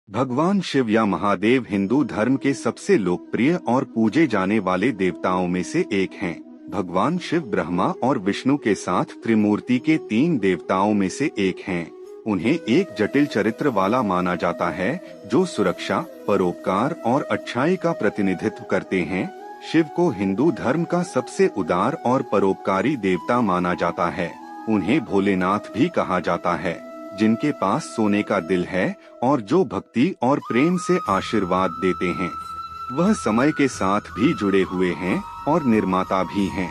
भगवान शिव या महादेव हिंदू धर्म के सबसे लोकप्रिय और पूजे जाने वाले देवताओं में से एक हैं। भगवान शिव ब्रह्मा और विष्णु के साथ त्रिमूर्ति के 3 देवताओं में से एक हैं। उन्हें एक जटिल चरित्र वाला माना जाता है जो सुरक्षा, परोपकार और अच्छाई का प्रतिनिधित्व करते हैं। शिव को हिंदू धर्म का सबसे उदार और परोपकारी देवता माना जाता है। उन्हें भोलेनाथ भी कहा जाता है, जिनके पास सोने का दिल है और जो भक्ति और प्रेम से आशीर्वाद देते हैं। वह समय के साथ भी जुड़े हुए हैं और निर्माता भी हैं।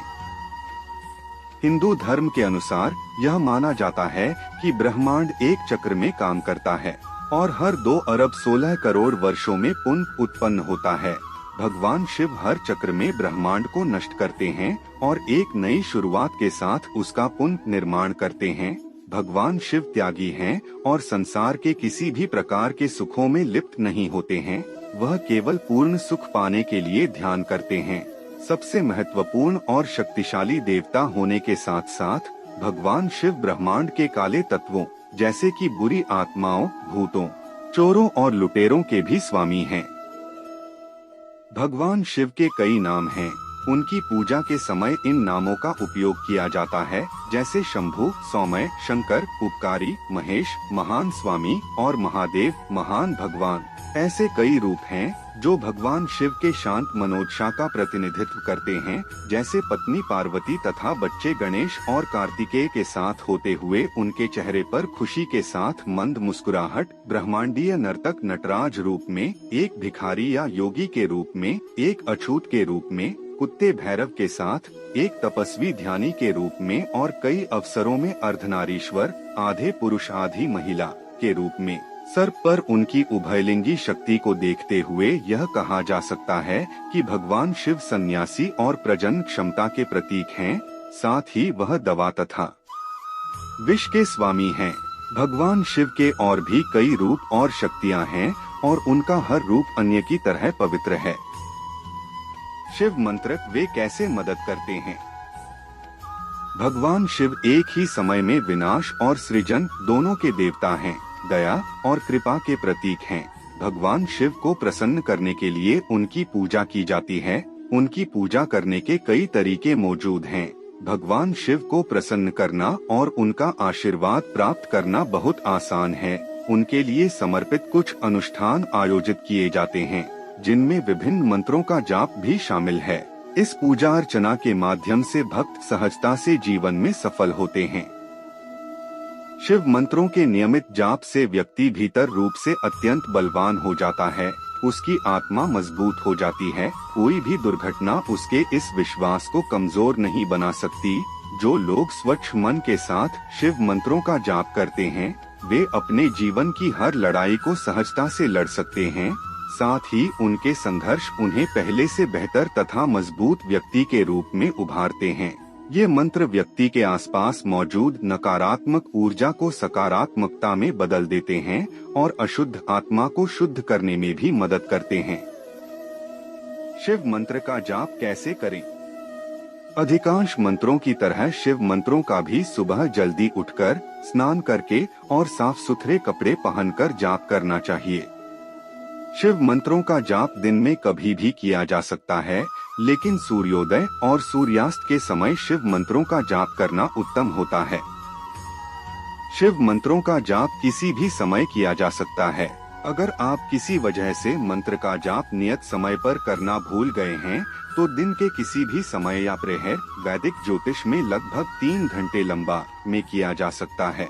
हिंदू धर्म के अनुसार यह माना जाता है कि ब्रह्मांड एक चक्र में काम करता है और हर 2 अरब 16 करोड़ वर्षों में पुनः उत्पन्न होता है। भगवान शिव हर चक्र में ब्रह्मांड को नष्ट करते हैं और एक नई शुरुआत के साथ उसका पुनः निर्माण करते हैं। भगवान शिव त्यागी हैं और संसार के किसी भी प्रकार के सुखों में लिप्त नहीं होते हैं। वह केवल पूर्ण सुख पाने के लिए ध्यान करते हैं। सबसे महत्वपूर्ण और शक्तिशाली देवता होने के साथ साथ भगवान शिव ब्रह्मांड के काले तत्वों जैसे कि बुरी आत्माओं, भूतों, चोरों और लुटेरों के भी स्वामी हैं। भगवान शिव के कई नाम हैं। उनकी पूजा के समय इन नामों का उपयोग किया जाता है, जैसे शंभु, सौम्य, शंकर, उपकारी, महेश, महान स्वामी और महादेव, महान भगवान। ऐसे कई रूप हैं जो भगवान शिव के शांत मनोदशा का प्रतिनिधित्व करते हैं, जैसे पत्नी पार्वती तथा बच्चे गणेश और कार्तिकेय के साथ होते हुए उनके चेहरे पर खुशी के साथ मंद मुस्कुराहट, ब्रह्मांडीय नर्तक नटराज रूप में, एक भिखारी या योगी के रूप में, एक अछूत के रूप में, कुत्ते भैरव के साथ, एक तपस्वी ध्यानी के रूप में और कई अवसरों में अर्धनारीश्वर, आधे पुरुष आधी महिला के रूप में। सर्प पर उनकी उभयलिंगी शक्ति को देखते हुए यह कहा जा सकता है कि भगवान शिव सन्यासी और प्रजनन क्षमता के प्रतीक हैं। साथ ही वह दवा तथा विष के स्वामी हैं। भगवान शिव के और भी कई रूप और शक्तियां हैं और उनका हर रूप अन्य की तरह पवित्र है। शिव मंत्र वे कैसे मदद करते हैं? भगवान शिव एक ही समय में विनाश और सृजन दोनों के देवता हैं, दया और कृपा के प्रतीक हैं। भगवान शिव को प्रसन्न करने के लिए उनकी पूजा की जाती है। उनकी पूजा करने के कई तरीके मौजूद हैं। भगवान शिव को प्रसन्न करना और उनका आशीर्वाद प्राप्त करना बहुत आसान है। उनके लिए समर्पित कुछ अनुष्ठान आयोजित किए जाते हैं, जिनमें विभिन्न मंत्रों का जाप भी शामिल है। इस पूजा अर्चना के माध्यम से भक्त सहजता से जीवन में सफल होते हैं। शिव मंत्रों के नियमित जाप से व्यक्ति भीतर रूप से अत्यंत बलवान हो जाता है। उसकी आत्मा मजबूत हो जाती है। कोई भी दुर्घटना उसके इस विश्वास को कमजोर नहीं बना सकती। जो लोग स्वच्छ मन के साथ शिव मंत्रों का जाप करते हैं, वे अपने जीवन की हर लड़ाई को सहजता से लड़ सकते हैं। साथ ही उनके संघर्ष उन्हें पहले से बेहतर तथा मजबूत व्यक्ति के रूप में उभारते हैं। ये मंत्र व्यक्ति के आसपास मौजूद नकारात्मक ऊर्जा को सकारात्मकता में बदल देते हैं और अशुद्ध आत्मा को शुद्ध करने में भी मदद करते हैं। शिव मंत्र का जाप कैसे करें? अधिकांश मंत्रों की तरह शिव मंत्रों का भी सुबह जल्दी उठकर, स्नान करके और साफ सुथरे कपड़े पहनकर जाप करना चाहिए। शिव मंत्रों का जाप दिन में कभी भी किया जा सकता है, लेकिन सूर्योदय और सूर्यास्त के समय शिव मंत्रों का जाप करना उत्तम होता है। शिव मंत्रों का जाप किसी भी समय किया जा सकता है। अगर आप किसी वजह से मंत्र का जाप नियत समय पर करना भूल गए हैं, तो दिन के किसी भी समय या प्रहर, वैदिक ज्योतिष में लगभग 3 घंटे लंबा में किया जा सकता है।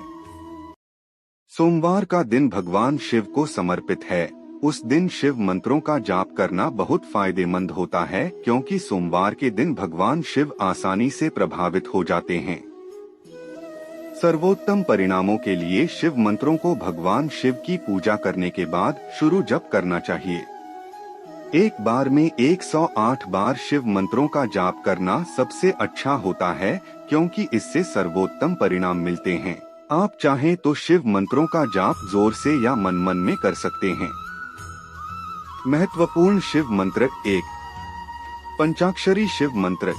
सोमवार का दिन भगवान शिव को समर्पित है। उस दिन शिव मंत्रों का जाप करना बहुत फायदेमंद होता है, क्योंकि सोमवार के दिन भगवान शिव आसानी से प्रभावित हो जाते हैं। सर्वोत्तम परिणामों के लिए शिव मंत्रों को भगवान शिव की पूजा करने के बाद शुरू जप करना चाहिए। एक बार में 108 बार शिव मंत्रों का जाप करना सबसे अच्छा होता है, क्योंकि इससे सर्वोत्तम परिणाम मिलते हैं। आप चाहें तो शिव मंत्रों का जाप जोर से या मन मन में कर सकते हैं। महत्वपूर्ण शिव मंत्र 1। पंचाक्षरी शिव मंत्र।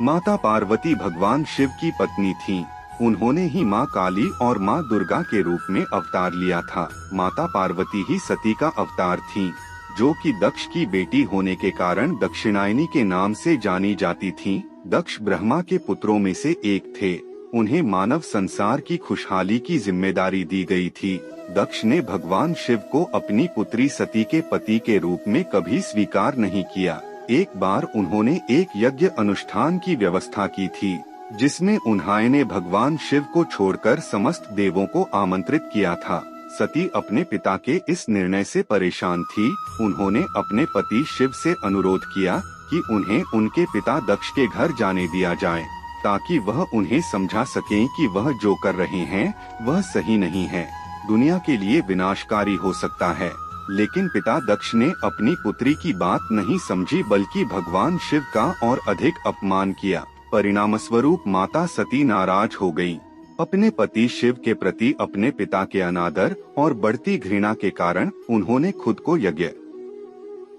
माता पार्वती भगवान शिव की पत्नी थीं। उन्होंने ही माँ काली और माँ दुर्गा के रूप में अवतार लिया था। माता पार्वती ही सती का अवतार थीं, जो कि दक्ष की बेटी होने के कारण दक्षिणायनी के नाम से जानी जाती थीं। दक्ष ब्रह्मा के पुत्रों में से एक थे। उन्हें मानव संसार की खुशहाली की जिम्मेदारी दी गई थी। दक्ष ने भगवान शिव को अपनी पुत्री सती के पति के रूप में कभी स्वीकार नहीं किया। एक बार उन्होंने एक यज्ञ अनुष्ठान की व्यवस्था की थी, जिसमें उन्होंने भगवान शिव को छोड़कर समस्त देवों को आमंत्रित किया था। सती अपने पिता के इस निर्णय से परेशान थी। उन्होंने अपने पति शिव से अनुरोध किया कि उन्हें उनके पिता दक्ष के घर जाने दिया जाए, ताकि वह उन्हें समझा सकें कि वह जो कर रहे हैं वह सही नहीं है, दुनिया के लिए विनाशकारी हो सकता है। लेकिन पिता दक्ष ने अपनी पुत्री की बात नहीं समझी, बल्कि भगवान शिव का और अधिक अपमान किया। परिणामस्वरूप माता सती नाराज हो गयीं। अपने पति शिव के प्रति अपने पिता के अनादर और बढ़ती घृणा के कारण उन्होंने खुद को यज्ञ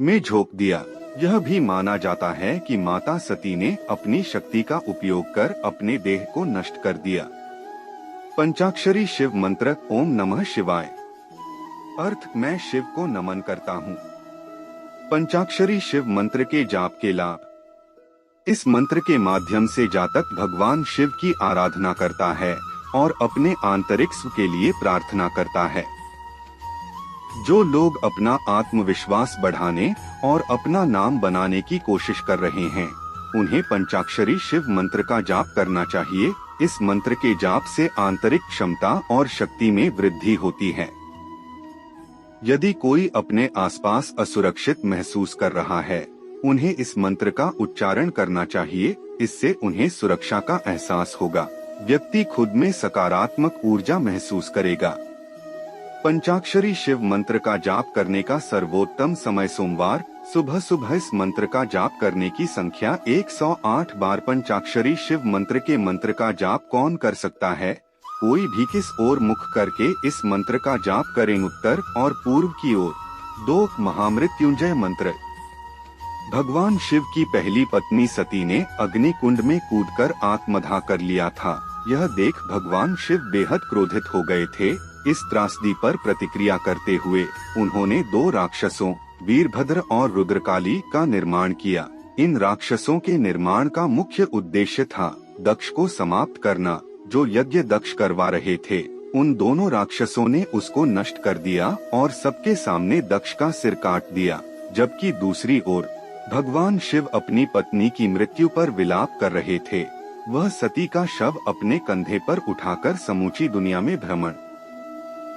में झोंक दिया। यह भी माना जाता है कि माता सती ने अपनी शक्ति का उपयोग कर अपने देह को नष्ट कर दिया। पंचाक्षरी शिव मंत्र ओम नमः शिवाय। अर्थ, मैं शिव को नमन करता हूँ। पंचाक्षरी शिव मंत्र के जाप के लाभ। इस मंत्र के माध्यम से जातक भगवान शिव की आराधना करता है और अपने आंतरिक सुख के लिए प्रार्थना करता है। जो लोग अपना आत्मविश्वास बढ़ाने और अपना नाम बनाने की कोशिश कर रहे हैं, उन्हें पंचाक्षरी शिव मंत्र का जाप करना चाहिए। इस मंत्र के जाप से आंतरिक क्षमता और शक्ति में वृद्धि होती है। यदि कोई अपने आसपास असुरक्षित महसूस कर रहा है, उन्हें इस मंत्र का उच्चारण करना चाहिए। इससे उन्हें सुरक्षा का एहसास होगा। व्यक्ति खुद में सकारात्मक ऊर्जा महसूस करेगा। पंचाक्षरी शिव मंत्र का जाप करने का सर्वोत्तम समय सोमवार सुबह सुबह। इस मंत्र का जाप करने की संख्या 108 बार। पंचाक्षरी शिव मंत्र के मंत्र का जाप कौन कर सकता है? कोई भी किस ओर मुख करके इस मंत्र का जाप करें, उत्तर और पूर्व की ओर। 2 महामृत्युंजय मंत्र। भगवान शिव की पहली पत्नी सती ने अग्नि कुंड में कूदकर आत्मदाह कर लिया था। यह देख भगवान शिव बेहद क्रोधित हो गए थे। इस त्रासदी पर प्रतिक्रिया करते हुए उन्होंने 2 राक्षसों वीरभद्र और रुद्रकाली का निर्माण किया। इन राक्षसों के निर्माण का मुख्य उद्देश्य था दक्ष को समाप्त करना, जो यज्ञ दक्ष करवा रहे थे। उन दोनों राक्षसों ने उसको नष्ट कर दिया और सबके सामने दक्ष का सिर काट दिया। जबकि दूसरी ओर भगवान शिव अपनी पत्नी की मृत्यु पर विलाप कर रहे थे। वह सती का शव अपने कंधे पर उठाकर समूची दुनिया में भ्रमण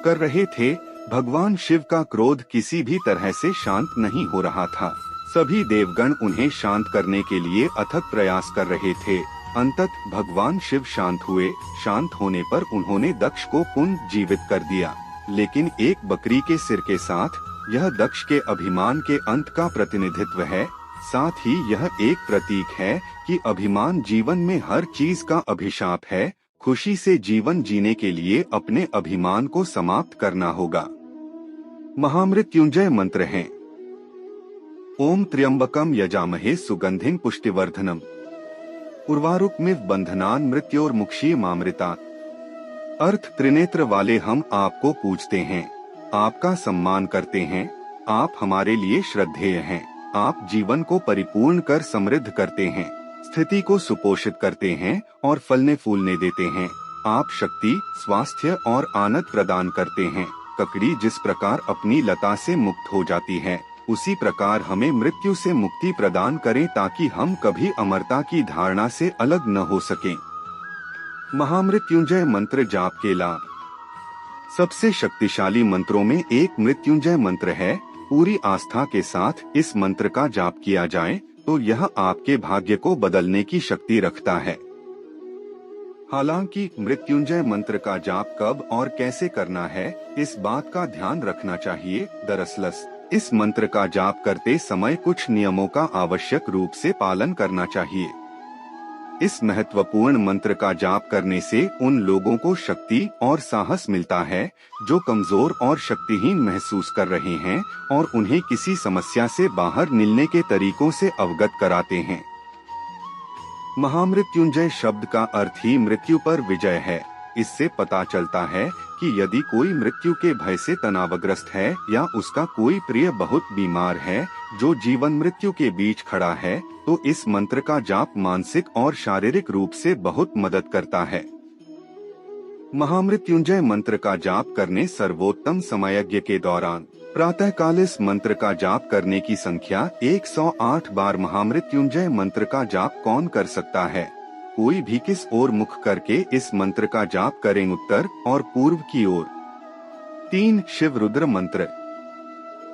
कर रहे थे। भगवान शिव का क्रोध किसी भी तरह से शांत नहीं हो रहा था। सभी देवगण उन्हें शांत करने के लिए अथक प्रयास कर रहे थे। अंततः भगवान शिव शांत हुए। शांत होने पर उन्होंने दक्ष को पुनर्जीवित कर दिया, लेकिन एक बकरी के सिर के साथ। यह दक्ष के अभिमान के अंत का प्रतिनिधित्व है। साथ ही यह एक प्रतीक है कि अभिमान जीवन में हर चीज का अभिशाप है। खुशी से जीवन जीने के लिए अपने अभिमान को समाप्त करना होगा। महामृत्युंजय मंत्र हैं। ओम त्र्यंबकम यजामहे सुगंधिं पुष्टिवर्धनम उर्वारुकमिव बंधनान मृत्योर्मुक्षीयमामृतात्। अर्थ, त्रिनेत्र वाले हम आपको पूजते हैं, आपका सम्मान करते हैं। आप हमारे लिए श्रद्धेय हैं। आप जीवन को परिपूर्ण कर समृद्ध करते हैं, स्थिति को सुपोषित करते हैं और फलने फूलने देते हैं। आप शक्ति, स्वास्थ्य और आनंद प्रदान करते हैं। ककड़ी जिस प्रकार अपनी लता से मुक्त हो जाती है, उसी प्रकार हमें मृत्यु से मुक्ति प्रदान करें, ताकि हम कभी अमरता की धारणा से अलग न हो सकें। महामृत्युंजय मंत्र जाप के लाभ। सबसे शक्तिशाली मंत्रों में एक मृत्युंजय मंत्र है। पूरी आस्था के साथ इस मंत्र का जाप किया जाए तो यह आपके भाग्य को बदलने की शक्ति रखता है। हालांकि मृत्युंजय मंत्र का जाप कब और कैसे करना है, इस बात का ध्यान रखना चाहिए। दरअसल इस मंत्र का जाप करते समय कुछ नियमों का आवश्यक रूप से पालन करना चाहिए। इस महत्वपूर्ण मंत्र का जाप करने से उन लोगों को शक्ति और साहस मिलता है जो कमजोर और शक्तिहीन महसूस कर रहे हैं, और उन्हें किसी समस्या से बाहर निकलने के तरीकों से अवगत कराते हैं। महामृत्युंजय शब्द का अर्थ ही मृत्यु पर विजय है। इससे पता चलता है कि यदि कोई मृत्यु के भय से तनावग्रस्त है या उसका कोई प्रिय बहुत बीमार है जो जीवन मृत्यु के बीच खड़ा है, तो इस मंत्र का जाप मानसिक और शारीरिक रूप से बहुत मदद करता है। महामृत्युंजय मंत्र का जाप करने सर्वोत्तम समय यज्ञ के दौरान प्रातःकाल इस मंत्र का जाप करने की संख्या 108 बार। महामृत्युंजय मंत्र का जाप कौन कर सकता है? कोई भी किस ओर मुख करके इस मंत्र का जाप करें, उत्तर और पूर्व की ओर। 3 शिव रुद्र मंत्र।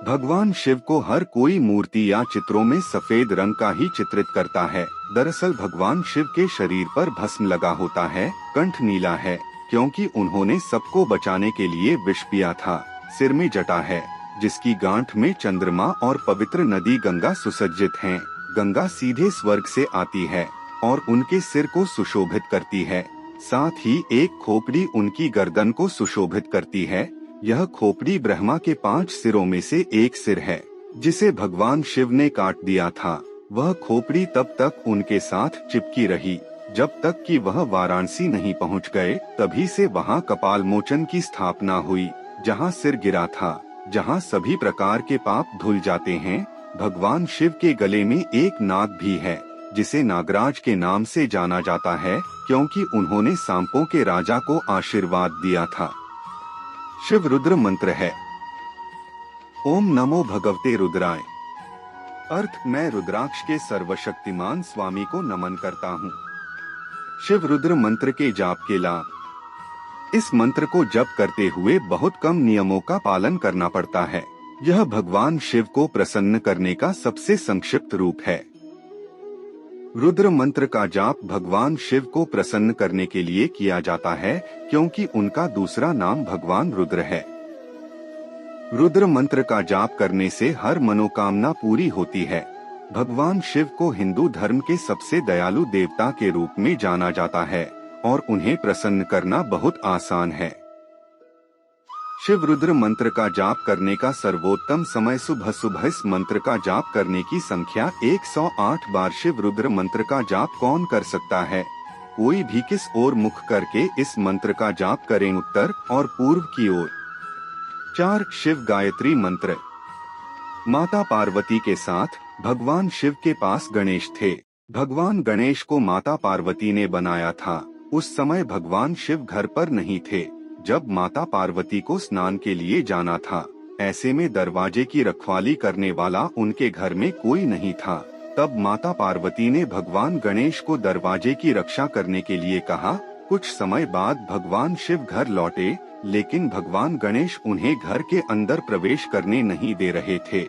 भगवान शिव को हर कोई मूर्ति या चित्रों में सफेद रंग का ही चित्रित करता है। दरअसल भगवान शिव के शरीर पर भस्म लगा होता है, कंठ नीला है क्योंकि उन्होंने सबको बचाने के लिए विष पिया था। सिर में जटा है जिसकी गांठ में चंद्रमा और पवित्र नदी गंगा सुसज्जित हैं। गंगा सीधे स्वर्ग से आती है और उनके सिर को सुशोभित करती है। साथ ही एक खोपड़ी उनकी गर्दन को सुशोभित करती है। यह खोपड़ी ब्रह्मा के 5 सिरों में से एक सिर है जिसे भगवान शिव ने काट दिया था। वह खोपड़ी तब तक उनके साथ चिपकी रही जब तक कि वह वाराणसी नहीं पहुंच गए। तभी से वहां कपाल मोचन की स्थापना हुई, जहां सिर गिरा था, जहां सभी प्रकार के पाप धुल जाते हैं। भगवान शिव के गले में एक नाग भी है जिसे नागराज के नाम से जाना जाता है क्योंकि उन्होंने सांपों के राजा को आशीर्वाद दिया था। शिव रुद्र मंत्र है ओम नमो भगवते रुद्राय। अर्थ, मैं रुद्राक्ष के सर्वशक्तिमान स्वामी को नमन करता हूँ। शिव रुद्र मंत्र के जाप के लाभ। इस मंत्र को जप करते हुए बहुत कम नियमों का पालन करना पड़ता है। यह भगवान शिव को प्रसन्न करने का सबसे संक्षिप्त रूप है। रुद्र मंत्र का जाप भगवान शिव को प्रसन्न करने के लिए किया जाता है क्योंकि उनका दूसरा नाम भगवान रुद्र है। रुद्र मंत्र का जाप करने से हर मनोकामना पूरी होती है। भगवान शिव को हिंदू धर्म के सबसे दयालु देवता के रूप में जाना जाता है और उन्हें प्रसन्न करना बहुत आसान है। शिव रुद्र मंत्र का जाप करने का सर्वोत्तम समय सुबह सुबह। इस मंत्र का जाप करने की संख्या 108 बार। शिव रुद्र मंत्र का जाप कौन कर सकता है? कोई भी किस ओर मुख करके इस मंत्र का जाप करें, उत्तर और पूर्व की ओर। 4 शिव गायत्री मंत्र। माता पार्वती के साथ भगवान शिव के पास गणेश थे। भगवान गणेश को माता पार्वती ने बनाया था। उस समय भगवान शिव घर पर नहीं थे जब माता पार्वती को स्नान के लिए जाना था। ऐसे में दरवाजे की रखवाली करने वाला उनके घर में कोई नहीं था। तब माता पार्वती ने भगवान गणेश को दरवाजे की रक्षा करने के लिए कहा। कुछ समय बाद भगवान शिव घर लौटे, लेकिन भगवान गणेश उन्हें घर के अंदर प्रवेश करने नहीं दे रहे थे।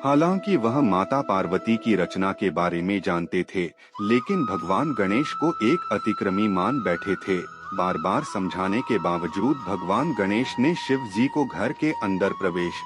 हालांकि वह माता पार्वती की रचना के बारे में जानते थे, लेकिन भगवान गणेश को एक अतिक्रमी मान बैठे थे। बार बार समझाने के बावजूद भगवान गणेश ने शिव जी को घर के अंदर प्रवेश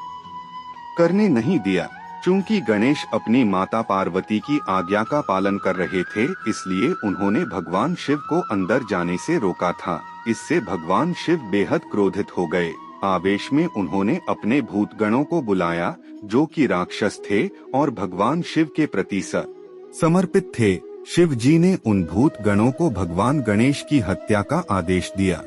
करने नहीं दिया। चूंकि गणेश अपनी माता पार्वती की आज्ञा का पालन कर रहे थे, इसलिए उन्होंने भगवान शिव को अंदर जाने से रोका था। इससे भगवान शिव बेहद क्रोधित हो गए। आवेश में उन्होंने अपने भूतगणों को बुलाया जो कि राक्षस थे और भगवान शिव के प्रति समर्पित थे। शिव जी ने उन भूत गणों को भगवान गणेश की हत्या का आदेश दिया।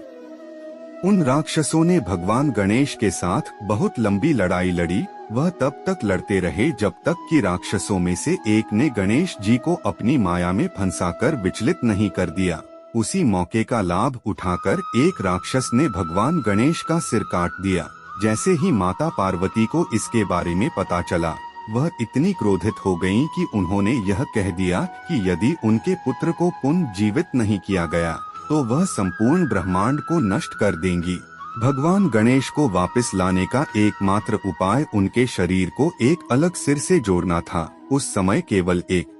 उन राक्षसों ने भगवान गणेश के साथ बहुत लंबी लड़ाई लड़ी। वह तब तक लड़ते रहे जब तक कि राक्षसों में से एक ने गणेश जी को अपनी माया में फंसाकर विचलित नहीं कर दिया। उसी मौके का लाभ उठाकर एक राक्षस ने भगवान गणेश का सिर काट दिया। जैसे ही माता पार्वती को इसके बारे में पता चला, वह इतनी क्रोधित हो गईं कि उन्होंने यह कह दिया कि यदि उनके पुत्र को पुनः जीवित नहीं किया गया तो वह संपूर्ण ब्रह्मांड को नष्ट कर देंगी। भगवान गणेश को वापस लाने का एकमात्र उपाय उनके शरीर को एक अलग सिर से जोड़ना था। उस समय केवल एक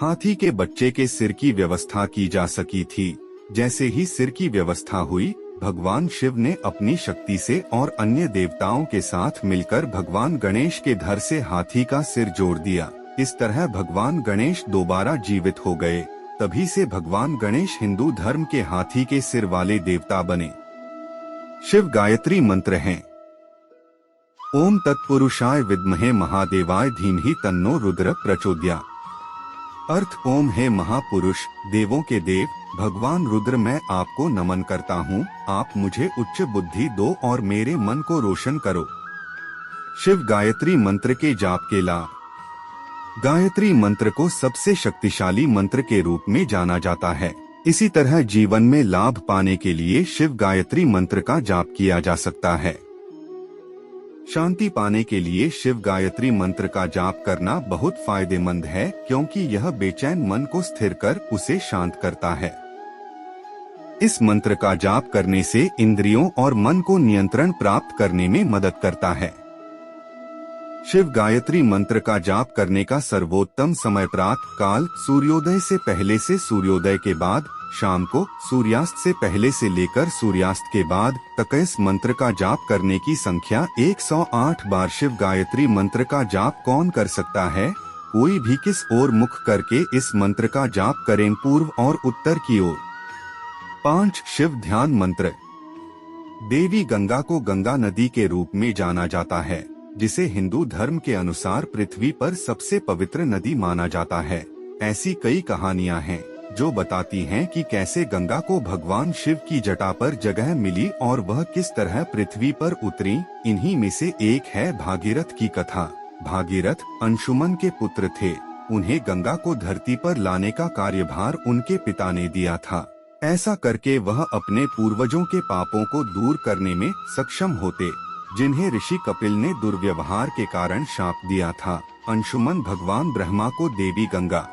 हाथी के बच्चे के सिर की व्यवस्था की जा सकी थी। जैसे ही सिर की व्यवस्था हुई, भगवान शिव ने अपनी शक्ति से और अन्य देवताओं के साथ मिलकर भगवान गणेश के धड़ से हाथी का सिर जोड़ दिया। इस तरह भगवान गणेश दोबारा जीवित हो गए। तभी से भगवान गणेश हिंदू धर्म के हाथी के सिर वाले देवता बने। शिव गायत्री मंत्र हैं। ओम तत्पुरुषाय विद्महे महादेवाय धीमहि तन्नो रुद्र प्रचोदयात्। अर्थ ओम है महापुरुष, देवों के देव, भगवान रुद्र, मैं आपको नमन करता हूँ। आप मुझे उच्च बुद्धि दो और मेरे मन को रोशन करो। शिव गायत्री मंत्र के जाप के लाभ। गायत्री मंत्र को सबसे शक्तिशाली मंत्र के रूप में जाना जाता है। इसी तरह जीवन में लाभ पाने के लिए शिव गायत्री मंत्र का जाप किया जा सकता है। शांति पाने के लिए शिव गायत्री मंत्र का जाप करना बहुत फायदेमंद है, क्योंकि यह बेचैन मन को स्थिर कर उसे शांत करता है। इस मंत्र का जाप करने से इंद्रियों और मन को नियंत्रण प्राप्त करने में मदद करता है। शिव गायत्री मंत्र का जाप करने का सर्वोत्तम समय प्रातः काल सूर्योदय से पहले से सूर्योदय के बाद, शाम को सूर्यास्त से पहले से लेकर सूर्यास्त के बाद तक। इस मंत्र का जाप करने की संख्या 108 बार। शिव गायत्री मंत्र का जाप कौन कर सकता है? कोई भी किस ओर मुख करके इस मंत्र का जाप करें, पूर्व और उत्तर की ओर। 5 शिव ध्यान मंत्र। देवी गंगा को गंगा नदी के रूप में जाना जाता है, जिसे हिंदू धर्म के अनुसार पृथ्वी पर सबसे पवित्र नदी माना जाता है। ऐसी कई कहानियां हैं जो बताती हैं कि कैसे गंगा को भगवान शिव की जटा पर जगह मिली और वह किस तरह पृथ्वी पर उतरी। इन्हीं में से एक है भागीरथ की कथा। भागीरथ अंशुमन के पुत्र थे। उन्हें गंगा को धरती पर लाने का कार्यभार उनके पिता ने दिया था। ऐसा करके वह अपने पूर्वजों के पापों को दूर करने में सक्षम होते, जिन्हें ऋषि कपिल ने दुर्व्यवहार के कारण शाप दिया था। अंशुमन भगवान ब्रह्मा को देवी गंगा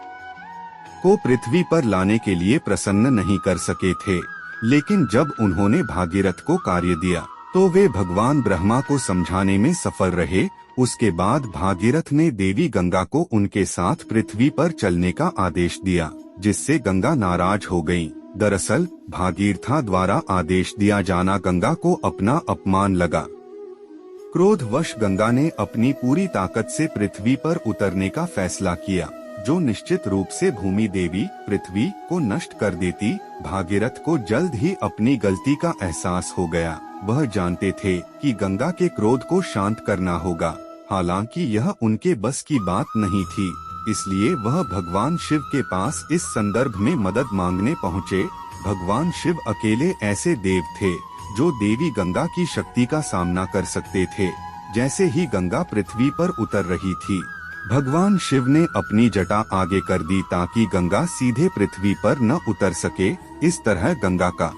को पृथ्वी पर लाने के लिए प्रसन्न नहीं कर सके थे, लेकिन जब उन्होंने भागीरथ को कार्य दिया तो वे भगवान ब्रह्मा को समझाने में सफल रहे। उसके बाद भागीरथ ने देवी गंगा को उनके साथ पृथ्वी पर चलने का आदेश दिया, जिससे गंगा नाराज हो गयी। दरअसल भागीरथा द्वारा आदेश दिया जाना गंगा को अपना अपमान लगा। क्रोधवश गंगा ने अपनी पूरी ताकत से पृथ्वी पर उतरने का फैसला किया, जो निश्चित रूप से भूमि देवी पृथ्वी को नष्ट कर देती। भागीरथ को जल्द ही अपनी गलती का एहसास हो गया। वह जानते थे कि गंगा के क्रोध को शांत करना होगा, हालांकि यह उनके बस की बात नहीं थी। इसलिए वह भगवान शिव के पास इस संदर्भ में मदद मांगने पहुँचे। भगवान शिव अकेले ऐसे देव थे जो देवी गंगा की शक्ति का सामना कर सकते थे। जैसे ही गंगा पृथ्वी पर उतर रही थी, भगवान शिव ने अपनी जटा आगे कर दी ताकि गंगा सीधे पृथ्वी पर न उतर सके। इस तरह गंगा का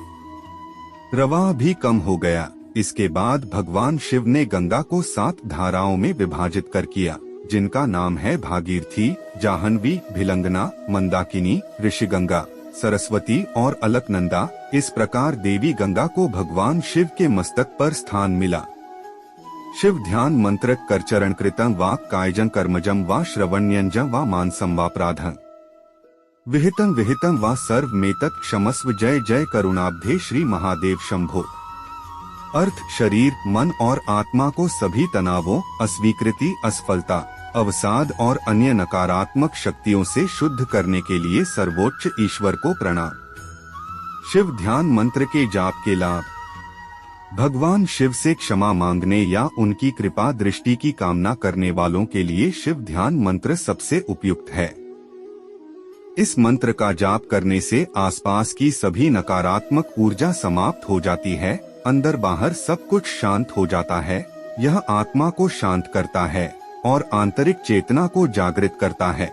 प्रवाह भी कम हो गया। इसके बाद भगवान शिव ने गंगा को 7 धाराओं में विभाजित कर किया, जिनका नाम है भागीरथी, जाह्नवी, भिलंगना, मंदाकिनी, ऋषिगंगा, सरस्वती और अलकनंदा। इस प्रकार देवी गंगा को भगवान शिव के मस्तक पर स्थान मिला। शिव ध्यान मंत्र करचरण कृतं वा कायजं कर्मजं वा श्रवण्यंजं वा मानसं वा प्राधं विहितं विहितं वा सर्वमेतत् क्षमस्व, जय जय करुणाब्धे श्री महादेव शंभो। अर्थ शरीर, मन और आत्मा को सभी तनावों, अस्वीकृति, असफलता, अवसाद और अन्य नकारात्मक शक्तियों से शुद्ध करने के लिए सर्वोच्च ईश्वर को प्रणाम। शिव ध्यान मंत्र के जाप के लाभ। भगवान शिव से क्षमा मांगने या उनकी कृपा दृष्टि की कामना करने वालों के लिए शिव ध्यान मंत्र सबसे उपयुक्त है। इस मंत्र का जाप करने से आसपास की सभी नकारात्मक ऊर्जा समाप्त हो जाती है, अंदर बाहर सब कुछ शांत हो जाता है। यह आत्मा को शांत करता है और आंतरिक चेतना को जागृत करता है।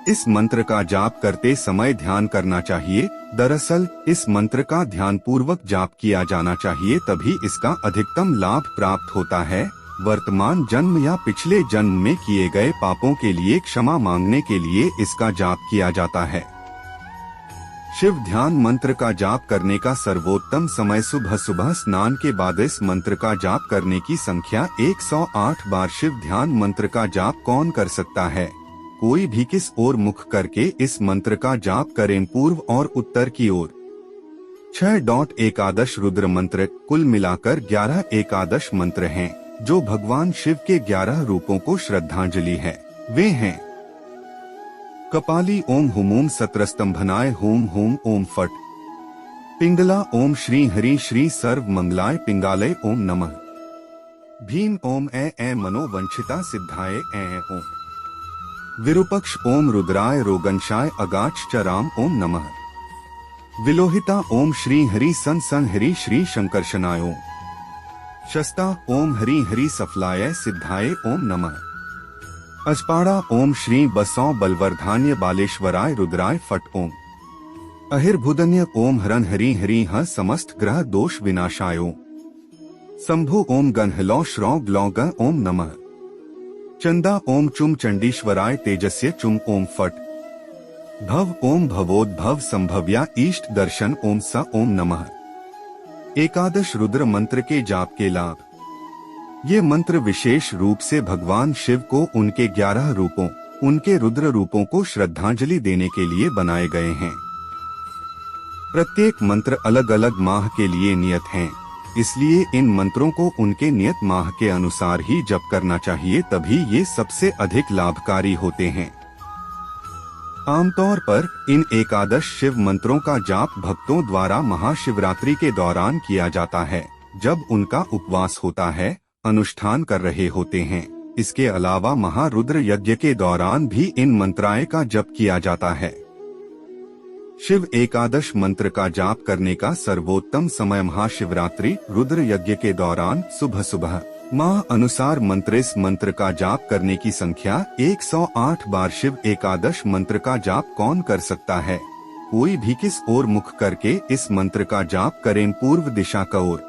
इस मंत्र का जाप करते समय ध्यान करना चाहिए। दरअसल इस मंत्र का ध्यान पूर्वक जाप किया जाना चाहिए, तभी इसका अधिकतम लाभ प्राप्त होता है। वर्तमान जन्म या पिछले जन्म में किए गए पापों के लिए क्षमा मांगने के लिए इसका जाप किया जाता है। शिव ध्यान मंत्र का जाप करने का सर्वोत्तम समय सुबह सुबह स्नान के बाद। इस मंत्र का जाप करने की संख्या 108 बार। शिव ध्यान मंत्र का जाप कौन कर सकता है? कोई भी किस ओर मुख करके इस मंत्र का जाप करें, पूर्व और उत्तर की ओर। 6 एकादश रुद्र मंत्र। कुल मिलाकर 11 एकादश मंत्र हैं, जो भगवान शिव के 11 रूपों को श्रद्धांजलि है। वे हैं कपाली ओम हुमूम सत्रस्तंभनाय हुम हुम ओम फट। पिंगला ओम श्री हरि श्री सर्व मंगलाय पिंगालय ओम नमः। भीम ओम ए मनोवंचिता सिद्धाय ए ओम। विरूपक्ष ओम रुद्राय रोगंशाय अगाच च राम ओम नमः। विलोहिता ओम श्री हरि सन सन हरि श्री शंकरशनाय ओम। शस्ता ओम हरि हरि सफलाय सिद्धाय ओम नमः। अजपाड़ा ओम श्री बसौ बलवर्धान्य बालेश्वराय रुद्राय फट ओम। अहिर्भुदन्य ओम हरन हरि हरि ह समस्त ग्रह दोष विनाशाय ओम। शंभु ओम गन्हलौ श्रौ ग्लौ ग ओम नमः। चंदा ओम चुम चंडीश्वराय तेजस्य चुम ओम फट। भव ओम भवोद्भव संभव्या इष्ट दर्शन ओम स ओम नमः। एकादश रुद्र मंत्र के जाप के लाभ। ये मंत्र विशेष रूप से भगवान शिव को उनके 11 रूपों, उनके रुद्र रूपों को श्रद्धांजलि देने के लिए बनाए गए हैं। प्रत्येक मंत्र अलग अलग माह के लिए नियत हैं, इसलिए इन मंत्रों को उनके नियत माह के अनुसार ही जप करना चाहिए, तभी ये सबसे अधिक लाभकारी होते हैं। आमतौर पर इन एकादश शिव मंत्रों का जाप भक्तों द्वारा महाशिवरात्रि के दौरान किया जाता है, जब उनका उपवास होता है, अनुष्ठान कर रहे होते हैं। इसके अलावा महारुद्र यज्ञ के दौरान भी इन मंत्राएं का जप किया जाता है। शिव एकादश मंत्र का जाप करने का सर्वोत्तम समय महाशिवरात्रि रुद्र यज्ञ के दौरान सुबह सुबह। माह अनुसार मंत्र इस मंत्र का जाप करने की संख्या 108 बार। शिव एकादश मंत्र का जाप कौन कर सकता है? कोई भी किस ओर मुख करके इस मंत्र का जाप करें, पूर्व दिशा का ओर।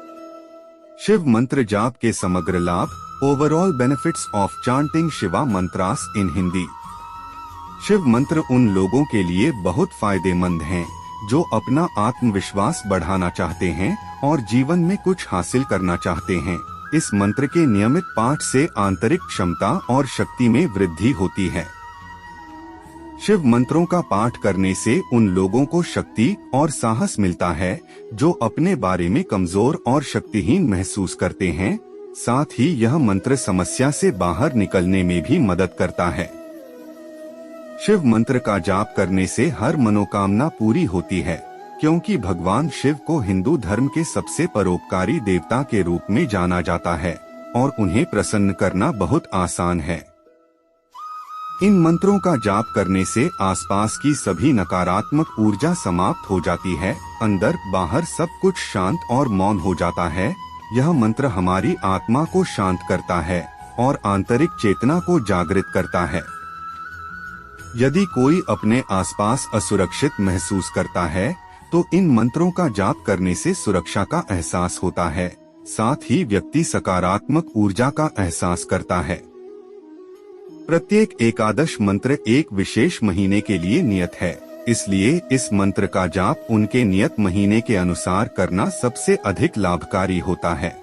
शिव मंत्र जाप के समग्र लाभ। Overall benefits of chanting Shiva mantras in Hindi. Shiv मंत्र उन लोगों के लिए बहुत फायदेमंद हैं, जो अपना आत्मविश्वास बढ़ाना चाहते हैं और जीवन में कुछ हासिल करना चाहते हैं। इस मंत्र के नियमित पाठ से आंतरिक क्षमता और शक्ति में वृद्धि होती है। शिव मंत्रों का पाठ करने से उन लोगों को शक्ति और साहस मिलता है, जो अपने बारे में कमजोर और शक्तिहीन महसूस करते हैं। साथ ही यह मंत्र समस्या से बाहर निकलने में भी मदद करता है। शिव मंत्र का जाप करने से हर मनोकामना पूरी होती है, क्योंकि भगवान शिव को हिंदू धर्म के सबसे परोपकारी देवता के रूप में जाना जाता है और उन्हें प्रसन्न करना बहुत आसान है। इन मंत्रों का जाप करने से आसपास की सभी नकारात्मक ऊर्जा समाप्त हो जाती है, अंदर बाहर सब कुछ शांत और मौन हो जाता है। यह मंत्र हमारी आत्मा को शांत करता है और आंतरिक चेतना को जागृत करता है। यदि कोई अपने आसपास असुरक्षित महसूस करता है, तो इन मंत्रों का जाप करने से सुरक्षा का एहसास होता है। साथ ही व्यक्ति सकारात्मक ऊर्जा का एहसास करता है। प्रत्येक एकादश मंत्र एक विशेष महीने के लिए नियत है, इसलिए इस मंत्र का जाप उनके नियत महीने के अनुसार करना सबसे अधिक लाभकारी होता है।